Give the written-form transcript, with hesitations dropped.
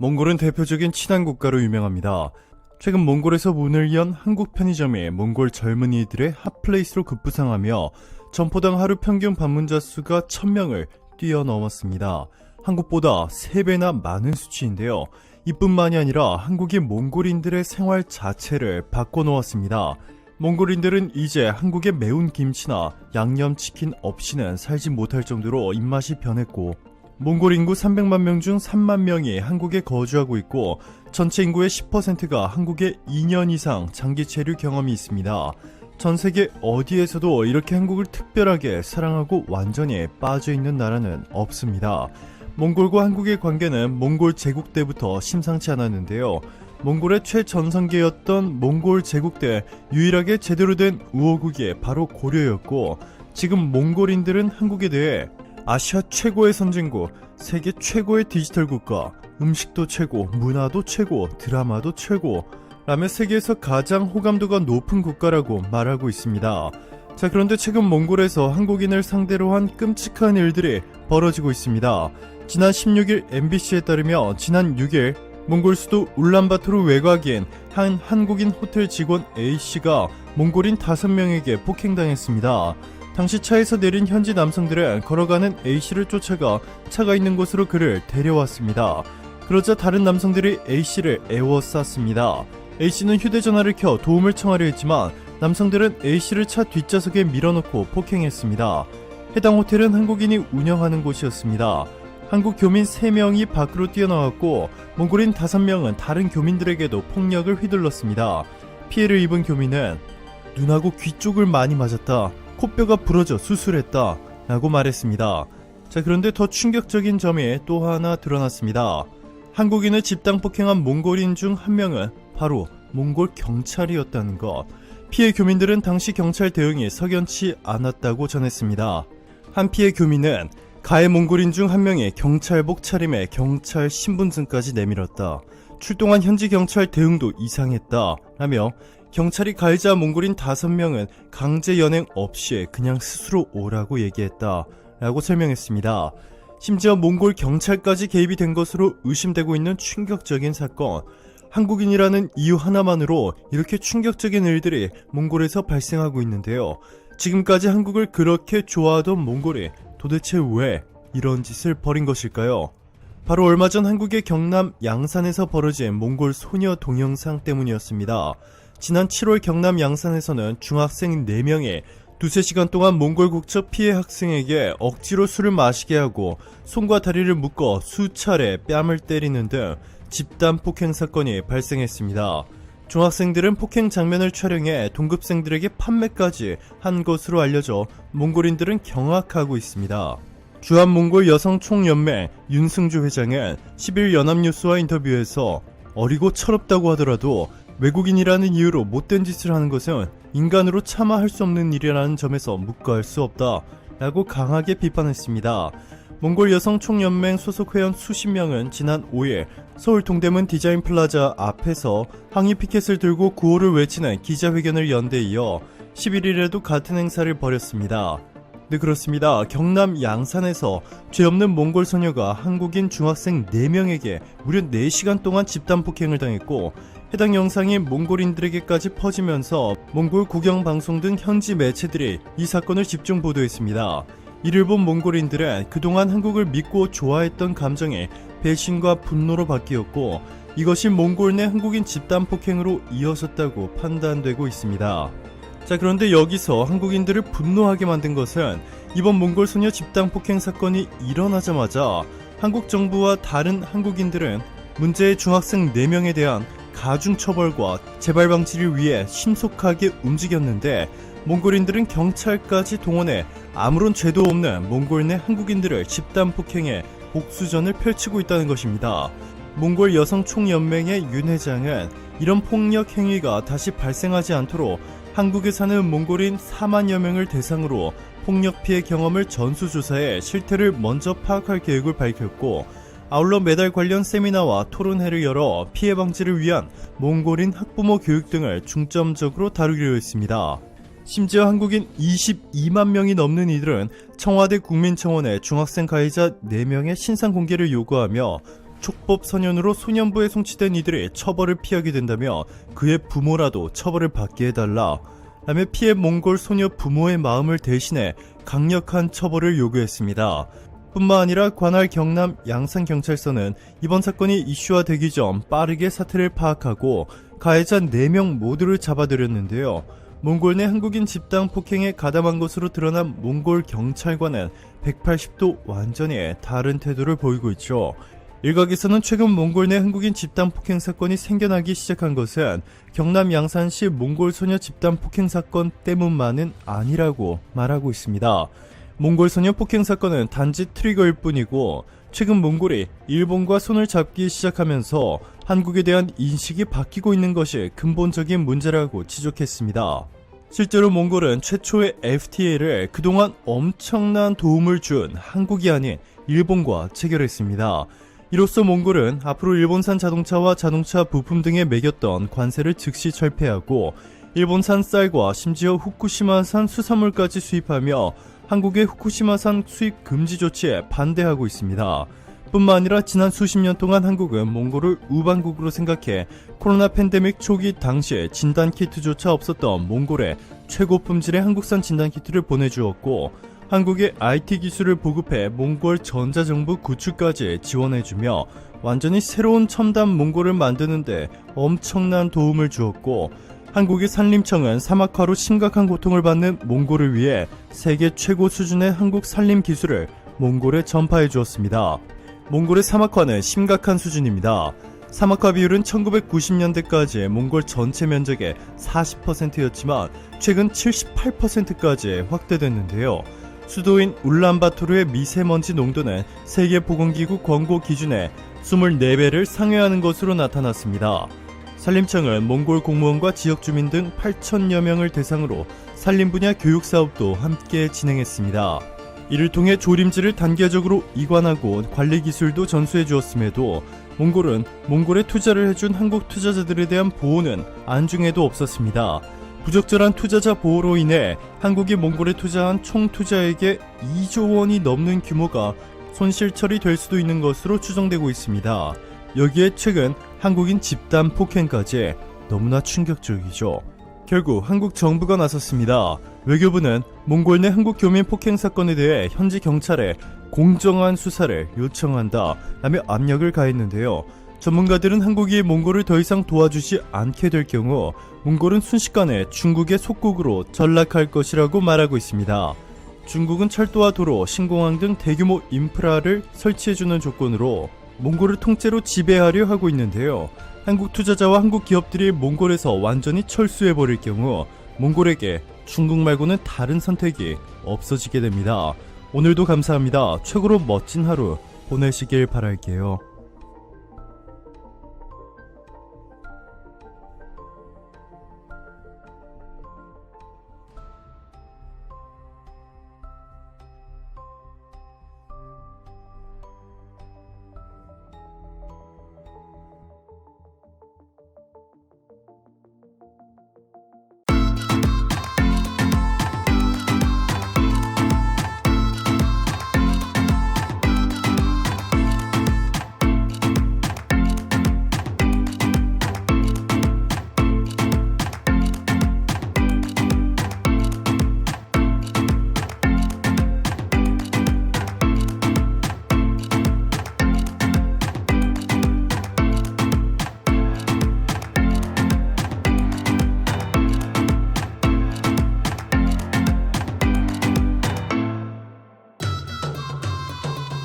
몽골은 대표적인 친한 국가로 유명합니다. 최근 몽골에서 문을 연 한국 편의점이 몽골 젊은이들의 핫플레이스로 급부상하며 점포당 하루 평균 방문자 수가 1000명을 뛰어넘었습니다. 한국보다 3배나 많은 수치인데요. 이뿐만이 아니라 한국이 몽골인들의 생활 자체를 바꿔놓았습니다. 몽골인들은 이제 한국의 매운 김치나 양념치킨 없이는 살지 못할 정도로 입맛이 변했고, 몽골 인구 300만 명 중 3만 명이 한국에 거주하고 있고, 전체 인구의 10%가 한국에 2년 이상 장기 체류 경험이 있습니다. 전 세계 어디에서도 이렇게 한국을 특별하게 사랑하고 완전히 빠져있는 나라는 없습니다. 몽골과 한국의 관계는 몽골 제국 때부터 심상치 않았는데요. 몽골의 최전성기였던 몽골 제국 때 유일하게 제대로 된 우호국이 바로 고려였고, 지금 몽골인들은 한국에 대해 아시아 최고의 선진국, 세계 최고의 디지털 국가, 음식도 최고, 문화도 최고, 드라마도 최고 라며 세계에서 가장 호감도가 높은 국가라고 말하고 있습니다. 자, 그런데 최근 몽골에서 한국인을 상대로 한 끔찍한 일들이 벌어지고 있습니다. 지난 16일 MBC에 따르며 지난 6일 몽골 수도 울란바토르 외곽인 한 한국인 호텔 직원 A씨가 몽골인 5명에게 폭행당했습니다. 당시 차에서 내린 현지 남성들은 걸어가는 A씨를 쫓아가 차가 있는 곳으로 그를 데려왔습니다. 그러자 다른 남성들이 A씨를 에워쌌습니다. A씨는 휴대전화를 켜 도움을 청하려 했지만 남성들은 A씨를 차 뒷좌석에 밀어넣고 폭행했습니다. 해당 호텔은 한국인이 운영하는 곳이었습니다. 한국 교민 3명이 밖으로 뛰어나왔고, 몽골인 5명은 다른 교민들에게도 폭력을 휘둘렀습니다. 피해를 입은 교민은 눈하고 귀 쪽을 많이 맞았다, 코뼈가 부러져 수술했다 라고 말했습니다. 자, 그런데 더 충격적인 점이 또 하나 드러났습니다. 한국인을 집단 폭행한 몽골인 중 한 명은 바로 몽골 경찰이었다는 것. 피해 교민들은 당시 경찰 대응이 석연치 않았다고 전했습니다. 한 피해 교민은 가해 몽골인 중 한 명이 경찰복 차림에 경찰 신분증까지 내밀었다, 출동한 현지 경찰 대응도 이상했다 라며 경찰이 가해자 몽골인 5명은 강제 연행 없이 그냥 스스로 오라고 얘기했다 라고 설명했습니다. 심지어 몽골 경찰까지 개입이 된 것으로 의심되고 있는 충격적인 사건. 한국인이라는 이유 하나만으로 이렇게 충격적인 일들이 몽골에서 발생하고 있는데요. 지금까지 한국을 그렇게 좋아하던 몽골이 도대체 왜 이런 짓을 벌인 것일까요? 바로 얼마 전 한국의 경남 양산에서 벌어진 몽골 소녀 동영상 때문이었습니다. 지난 7월 경남 양산에서는 중학생 4명이 2-3시간 동안 몽골 국적 피해 학생에게 억지로 술을 마시게 하고 손과 다리를 묶어 수차례 뺨을 때리는 등 집단 폭행 사건이 발생했습니다. 중학생들은 폭행 장면을 촬영해 동급생들에게 판매까지 한 것으로 알려져 몽골인들은 경악하고 있습니다. 주한몽골 여성총연맹 윤승주 회장은 10일 연합뉴스와 인터뷰에서 어리고 철없다고 하더라도 외국인이라는 이유로 못된 짓을 하는 것은 인간으로 차마 할 수 없는 일이라는 점에서 묵과할 수 없다 라고 강하게 비판했습니다. 몽골 여성총연맹 소속 회원 수십 명은 지난 5일 서울 동대문 디자인 플라자 앞에서 항의 피켓을 들고 구호를 외치는 기자회견을 연 데 이어 11일에도 같은 행사를 벌였습니다. 네, 그렇습니다. 경남 양산에서 죄 없는 몽골 소녀가 한국인 중학생 4명에게 무려 4시간 동안 집단 폭행을 당했고, 해당 영상이 몽골인들에게까지 퍼지면서 몽골 국영방송 등 현지 매체들이 이 사건을 집중 보도했습니다. 이를 본 몽골인들은 그동안 한국을 믿고 좋아했던 감정이 배신과 분노로 바뀌었고, 이것이 몽골 내 한국인 집단 폭행으로 이어졌다고 판단되고 있습니다. 자, 그런데 여기서 한국인들을 분노하게 만든 것은 이번 몽골 소녀 집단 폭행 사건이 일어나자마자 한국 정부와 다른 한국인들은 문제의 중학생 4명에 대한 가중처벌과 재발 방지를 위해 신속하게 움직였는데, 몽골인들은 경찰까지 동원해 아무런 죄도 없는 몽골 내 한국인들을 집단 폭행해 복수전을 펼치고 있다는 것입니다. 몽골 여성총연맹의 윤 회장은 이런 폭력 행위가 다시 발생하지 않도록 한국에 사는 몽골인 4만여 명을 대상으로 폭력 피해 경험을 전수조사해 실태를 먼저 파악할 계획을 밝혔고, 아울러 매달 관련 세미나와 토론회를 열어 피해 방지를 위한 몽골인 학부모 교육 등을 중점적으로 다루기로 했습니다. 심지어 한국인 22만 명이 넘는 이들은 청와대 국민청원에 중학생 가해자 4명의 신상 공개를 요구하며 촉법 선연으로 소년부에 송치된 이들이 처벌을 피하게 된다며 그의 부모라도 처벌을 받게 해달라 라며 피해 몽골 소녀 부모의 마음을 대신해 강력한 처벌을 요구했습니다. 뿐만 아니라 관할 경남 양산경찰서는 이번 사건이 이슈화되기 전 빠르게 사태를 파악하고 가해자 4명 모두를 잡아들였는데요. 몽골 내 한국인 집단 폭행에 가담한 것으로 드러난 몽골 경찰관은 180도 완전히 다른 태도를 보이고 있죠. 일각에서는 최근 몽골 내 한국인 집단 폭행 사건이 생겨나기 시작한 것은 경남 양산시 몽골 소녀 집단 폭행 사건 때문만은 아니라고 말하고 있습니다. 몽골 소녀 폭행 사건은 단지 트리거일 뿐이고 최근 몽골이 일본과 손을 잡기 시작하면서 한국에 대한 인식이 바뀌고 있는 것이 근본적인 문제라고 지적했습니다. 실제로 몽골은 최초의 FTA를 그동안 엄청난 도움을 준 한국이 아닌 일본과 체결했습니다. 이로써 몽골은 앞으로 일본산 자동차와 자동차 부품 등에 매겼던 관세를 즉시 철폐하고 일본산 쌀과 심지어 후쿠시마산 수산물까지 수입하며 한국의 후쿠시마산 수입 금지 조치에 반대하고 있습니다. 뿐만 아니라 지난 수십 년 동안 한국은 몽골을 우방국으로 생각해 코로나 팬데믹 초기 당시에 진단키트조차 없었던 몽골에 최고 품질의 한국산 진단키트를 보내주었고 한국의 IT 기술을 보급해 몽골 전자정부 구축까지 지원해주며 완전히 새로운 첨단 몽골을 만드는데 엄청난 도움을 주었고 한국의 산림청은 사막화로 심각한 고통을 받는 몽골을 위해 세계 최고 수준의 한국 산림 기술을 몽골에 전파해 주었습니다. 몽골의 사막화는 심각한 수준입니다. 사막화 비율은 1990년대까지 몽골 전체 면적의 40%였지만 최근 78%까지 확대됐는데요. 수도인 울란바토르의 미세먼지 농도는 세계보건기구 권고 기준의 24배를 상회하는 것으로 나타났습니다. 산림청은 몽골 공무원과 지역 주민 등 8천여 명을 대상으로 산림 분야 교육 사업도 함께 진행했습니다. 이를 통해 조림지를 단계적으로 이관하고 관리 기술도 전수해 주었음에도 몽골은 몽골에 투자를 해준 한국 투자자들에 대한 보호는 안중에도 없었습니다. 부적절한 투자자 보호로 인해 한국이 몽골에 투자한 총 투자액의 2조 원이 넘는 규모가 손실 처리될 수도 있는 것으로 추정되고 있습니다. 여기에 최근 한국인 집단 폭행까지 너무나 충격적이죠. 결국 한국 정부가 나섰습니다. 외교부는 몽골 내 한국 교민 폭행 사건에 대해 현지 경찰에 공정한 수사를 요청한다 라며 압력을 가했는데요. 전문가들은 한국이 몽골을 더 이상 도와주지 않게 될 경우 몽골은 순식간에 중국의 속국으로 전락할 것이라고 말하고 있습니다. 중국은 철도와 도로, 신공항 등 대규모 인프라를 설치해주는 조건으로 몽골을 통째로 지배하려 하고 있는데요. 한국 투자자와 한국 기업들이 몽골에서 완전히 철수해버릴 경우 몽골에게 중국 말고는 다른 선택이 없어지게 됩니다. 오늘도 감사합니다. 최고로 멋진 하루 보내시길 바랄게요.